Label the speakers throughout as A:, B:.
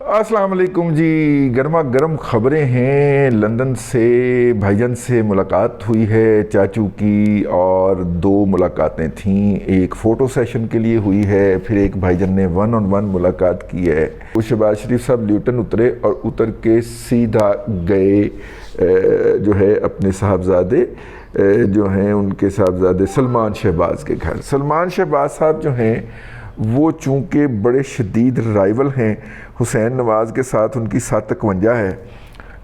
A: अस्सलाम वालेकुम जी। गर्मा गर्म खबरें हैं। लंदन से भाईजान से मुलाकात हुई है चाचू की, और दो मुलाकातें थीं। एक फ़ोटो सेशन के लिए हुई है, फिर एक भाईजान ने 1 on 1 मुलाकात की है। वो शहबाज शरीफ साहब ल्यूटन उतरे और उतर के सीधा गए जो है अपने साहबजादे जो हैं उनके साहबजादे सलमान शहबाज के घर। सलमान शहबाज साहब जो हैं वो चूँकि बड़े शदीद राइवल हैं हुसैन नवाज़ के साथ, उनकी 751 है,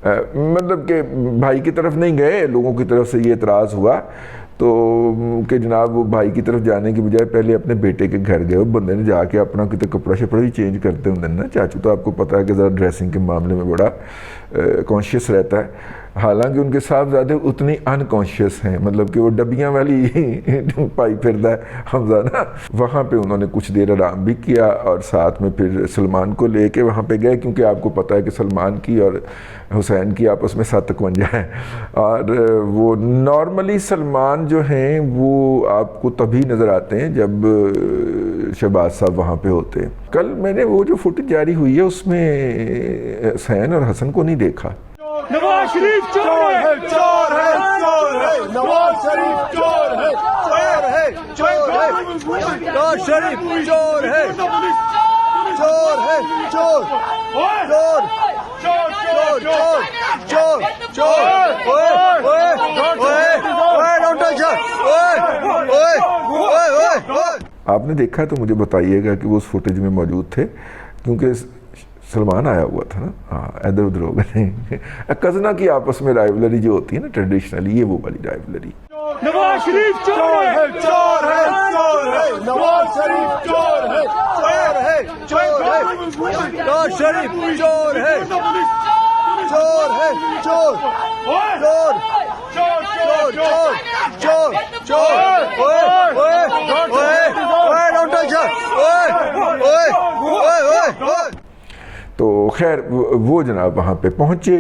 A: मतलब कि भाई की तरफ नहीं गए, लोगों की तरफ से ये एतराज़ हुआ तो कि जनाब वो भाई की तरफ जाने की बजाय पहले अपने बेटे के घर गए। वो बंदे ने जाके अपना कितने कपड़ा शपड़ा भी चेंज करते होंगे ना। चाचू तो आपको पता है कि ज़रा ड्रेसिंग के मामले में बड़ा कॉन्शियस रहता है, हालांकि उनके साहबजादे उतनी अनकॉन्शियस हैं, मतलब कि वो डबियाँ वाली पाई फिरदा है हमजा ना। वहाँ पे उन्होंने कुछ देर आराम भी किया और साथ में फिर सलमान को लेके वहाँ पे गए, क्योंकि आपको पता है कि सलमान की और हुसैन की आपस में 751 है। और वो नॉर्मली सलमान जो हैं वो आपको तभी नज़र आते हैं जब शहबाज साहब वहाँ पे होते हैं। कल मैंने वो जो फुटेज जारी हुई है उसमें हुसैन और हसन को नहीं देखा।
B: नवाज शरीफ चोर है, चोर है, चोर है, नवाज शरीफ चोर है, चोर है, चोर है, नवाज शरीफ चोर है, चोर है, चोर, चोर, चोर, चोर, चोर, चोर, ओए, ओए, ओए, ओए, डोंट टच हर, ओए, ओए, ओए, ओए।
A: आपने देखा तो मुझे बताइएगा कि वो उस फुटेज में मौजूद थे, क्योंकि सलमान आया हुआ था ना। हाँ, इधर उधर हो गए। कज़ना की आपस में राइवलरी जो होती है ना ट्रेडिशनली, ये वो वाली राइवलरी।
B: नवाज शरीफ चोर है, चोर है, चोर है, नवाज शरीफ चोर है, चोर है, चोर है, नवाज शरीफ चोर है, चोर है, चोर, चोर, चोर, चोर, चोर, चोर, ओए, ओए, ओए, ओए, डोंट टच हर, ओए, ओए, ओए, ओए, ओए।
A: तो खैर वो जनाब वहाँ पे पहुँचे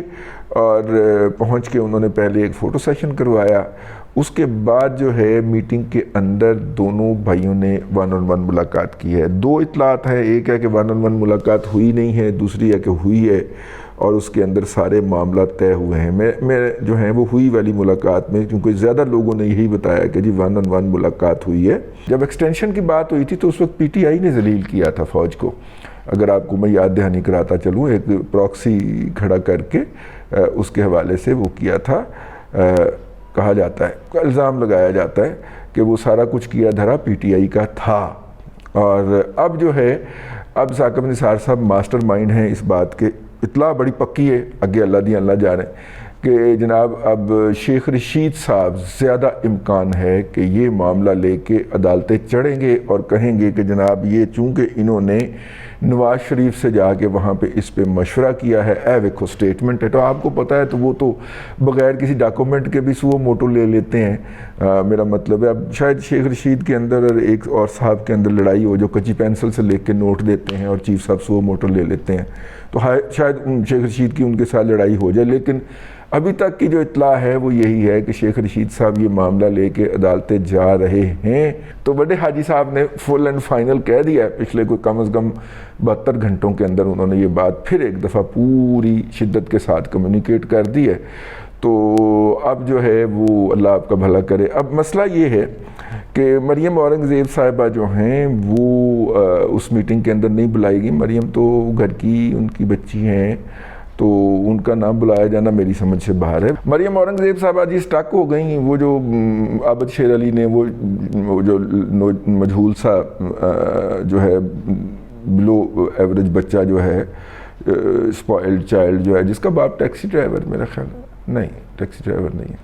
A: और पहुँच के उन्होंने पहले एक फ़ोटो सेशन करवाया। उसके बाद जो है मीटिंग के अंदर दोनों भाइयों ने 1 on 1 मुलाकात की है। दो इतलात हैं, एक है कि 1 on 1 मुलाकात हुई नहीं है, दूसरी है कि हुई है और उसके अंदर सारे मामला तय हुए हैं। मैं जो है वो हुई वाली मुलाकात में, क्योंकि ज़्यादा लोगों ने यही बताया कि जी 1 on 1 मुलाकात हुई है। जब एक्सटेंशन की बात हुई थी तो उस वक्त PTI ने जलील किया था फ़ौज को। अगर आपको मैं याद दहानी कराता चलूँ, एक प्रॉक्सी खड़ा करके उसके हवाले से वो किया था। कहा जाता है, इल्ज़ाम लगाया जाता है कि वो सारा कुछ किया धरा PTI का था। और अब जो है, अब साकिब निसार साहब मास्टर माइंड हैं इस बात के, इतला बड़ी पक्की है, आगे अल्लाह दी अल्लाह जाने कि जनाब अब शेख रशीद साहब ज़्यादा इम्कान है कि ये मामला लेके अदालतें चढ़ेंगे और कहेंगे कि जनाब ये चूँकि इन्होंने नवाज शरीफ से जाके वहाँ पे इस पे मशवरा किया है, देखो स्टेटमेंट है तो आपको पता है, तो वो तो बग़ैर किसी डॉक्यूमेंट के भी सुओ मोटो ले लेते हैं। मेरा मतलब है अब शायद शेख रशीद के अंदर और एक और साहब के अंदर लड़ाई हो, जो कच्ची पेंसिल से लेके नोट देते हैं और चीफ साहब सुओ मोटो ले लेते हैं, तो शायद शेख रशीद की उनके साथ लड़ाई हो जाए। लेकिन अभी तक की जो इतला है वो यही है कि शेख रशीद साहब ये मामला लेके अदालतें जा रहे हैं। तो बड़े हाजी साहब ने फुल एंड फाइनल कह दिया है, पिछले कोई कम अज़ कम 72 घंटों के अंदर उन्होंने ये बात फिर एक दफ़ा पूरी शिद्दत के साथ कम्युनिकेट कर दी है। तो अब जो है वो अल्लाह आपका भला करे। अब मसला ये है कि मरियम औरंगज़ेब साहिबा जो हैं वो उस मीटिंग के अंदर नहीं बुलाई गई। मरियम तो घर की उनकी बच्ची हैं, तो उनका नाम बुलाया जाना मेरी समझ से बाहर है। मरियम औरंगज़ेब साहबा जी स्टक हो गई। वो जो आबद शेर अली ने वो जो मजहूल सा जो है बिलो एवरेज बच्चा जो है, स्पॉइल्ड चाइल्ड जो है, जिसका बाप टैक्सी ड्राइवर, मेरा ख्याल नहीं टैक्सी ड्राइवर नहीं है,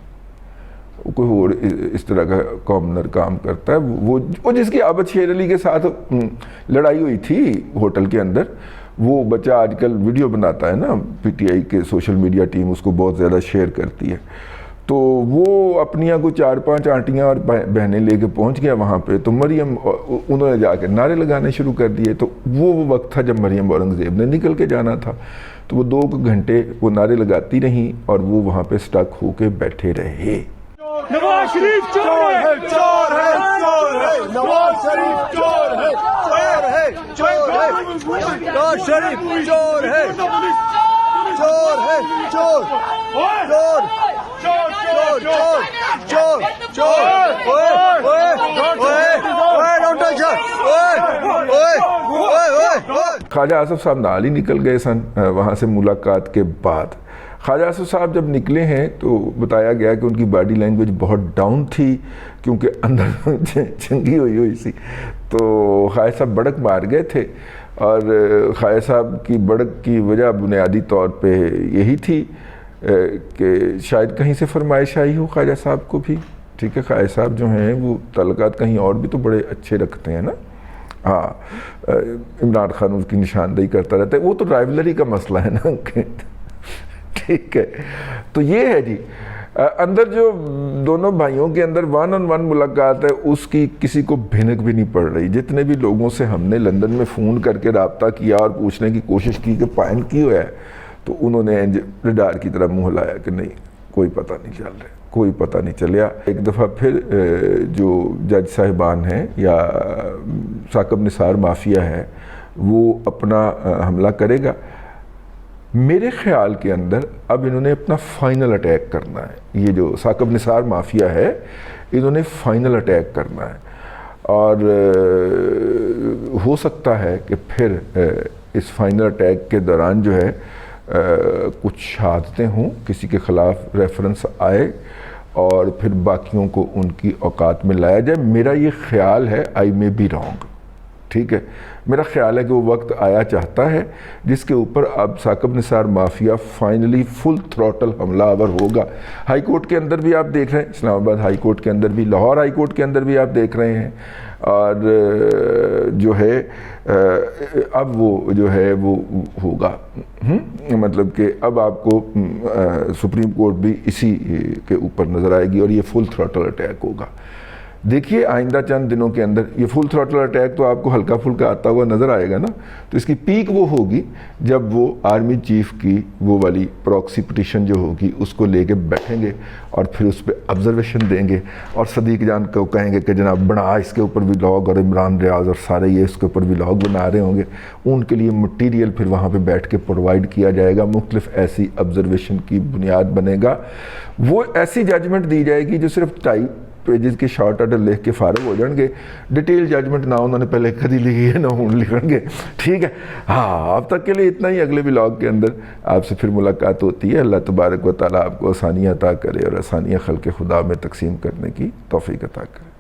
A: कोई और इस तरह का कॉमनर काम करता है, वो जिसकी आबद शेर अली के साथ लड़ाई हुई थी होटल के अंदर, वो बच्चा आजकल वीडियो बनाता है ना, PTI के सोशल मीडिया टीम उसको बहुत ज़्यादा शेयर करती है। तो वो अपनी कोई 4-5 आंटियाँ और बहनें लेके पहुंच गया वहाँ पे। तो मरियम उन्होंने जाके नारे लगाने शुरू कर दिए। तो वो वक्त था जब मरियम औरंगज़ेब ने निकल के जाना था, तो वो 2 घंटे वो नारे लगाती रहीं और वो वहाँ पे स्टक होके बैठे रहे।
B: नवाज शरीफ चोर है चोर है चोर है नवाज शरीफ चोर है चोर है चोर है नवाज शरीफ चोर है चोर है चोर चोर चोर चोर चोर चोर ओए ओए ओए ओए डोंट टच ओए ओए ओए ओए
A: ख्वाजा आसिफ साहब नाल ही निकल गए सन वहाँ से मुलाकात के बाद। ख्वाजा आसिफ साहब जब निकले हैं तो बताया गया कि उनकी बॉडी लैंग्वेज बहुत डाउन थी क्योंकि अंदर जंगी हुई सी, तो ख्वाजा साहब बड़क मार गए थे। और ख्वाजा साहब की बड़क की वजह बुनियादी तौर पे यही थी कि शायद कहीं से फरमाइश आई हो ख्वाजा साहब को भी। ठीक है, ख्वाजा साहब जो हैं वो तल्लुकात कहीं और भी तो बड़े अच्छे रखते हैं ना। हाँ, इमरान खान उसकी निशानदेही करता रहता है, वो तो राइवलरी का मसला है ना। ठीक है, तो ये है जी अंदर जो दोनों भाइयों के अंदर 1-on-1 मुलाकात है उसकी किसी को भिनक भी नहीं पड़ रही। जितने भी लोगों से हमने लंदन में फ़ोन करके रब्ता किया और पूछने की कोशिश की कि पाइन की हुआ है, तो उन्होंने रडार की तरह मुँह लाया कि नहीं, कोई पता नहीं चल रहा, कोई पता नहीं चलिया। एक दफ़ा फिर जो जज साहिबान हैं या साकब निसार माफिया है वो अपना हमला करेगा। मेरे ख़्याल के अंदर अब इन्होंने अपना फाइनल अटैक करना है। ये जो साकब निसार माफिया है इन्होंने फाइनल अटैक करना है, और हो सकता है कि फिर इस फाइनल अटैक के दौरान जो है कुछ शहादतें हों, किसी के ख़िलाफ़ रेफरेंस आए और फिर बाकियों को उनकी औकात में लाया जाए। मेरा ये ख़्याल है, आई मे बी रॉन्ग। ठीक है, मेरा ख्याल है कि वो वक्त आया चाहता है जिसके ऊपर अब Saqib Nisar mafia finally full throttle हमलावर होगा। हाई कोर्ट के अंदर भी आप देख रहे हैं, इस्लामाबाद हाई कोर्ट के अंदर भी, लाहौर हाई कोर्ट के अंदर भी आप देख रहे हैं, और जो है अब वो जो है वो होगा। मतलब कि अब आपको सुप्रीम कोर्ट भी इसी के ऊपर नज़र आएगी और ये फुल थ्रॉटल अटैक होगा। देखिए आइंदा चंद दिनों के अंदर ये फुल थ्रॉटल अटैक तो आपको हल्का फुल्का आता हुआ नज़र आएगा ना। तो इसकी पीक वो होगी जब वो आर्मी चीफ की वो वाली प्रॉक्सी पिटीशन जो होगी उसको लेके बैठेंगे और फिर उस पर ऑब्जर्वेशन देंगे और सदीक जान को कहेंगे कि जनाब बना इसके ऊपर भी लॉग, और इमरान रियाज और सारे ये इसके ऊपर भी लॉग बना रहे होंगे। उनके लिए मटीरियल फिर वहाँ पर बैठ के प्रोवाइड किया जाएगा, मुख्तलिफ ऐसी ऑब्जर्वेशन की बुनियाद बनेगा। वो ऐसी जजमेंट दी जाएगी जो सिर्फ 2.5 पेजेस के शॉर्ट आर्डर लिख के फारग हो जाएंगे। डिटेल जजमेंट ना उन्होंने पहले कभी लिखी है ना हूँ लिखेंगे। ठीक है, हाँ, अब तक के लिए इतना ही। अगले व्लॉग के अंदर आपसे फिर मुलाकात होती है। अल्लाह तबारक व तआला आपको आसानियाँ अता करे और आसानियाँ खल्क़ खुदा में तकसीम करने की तौफीक अता करे।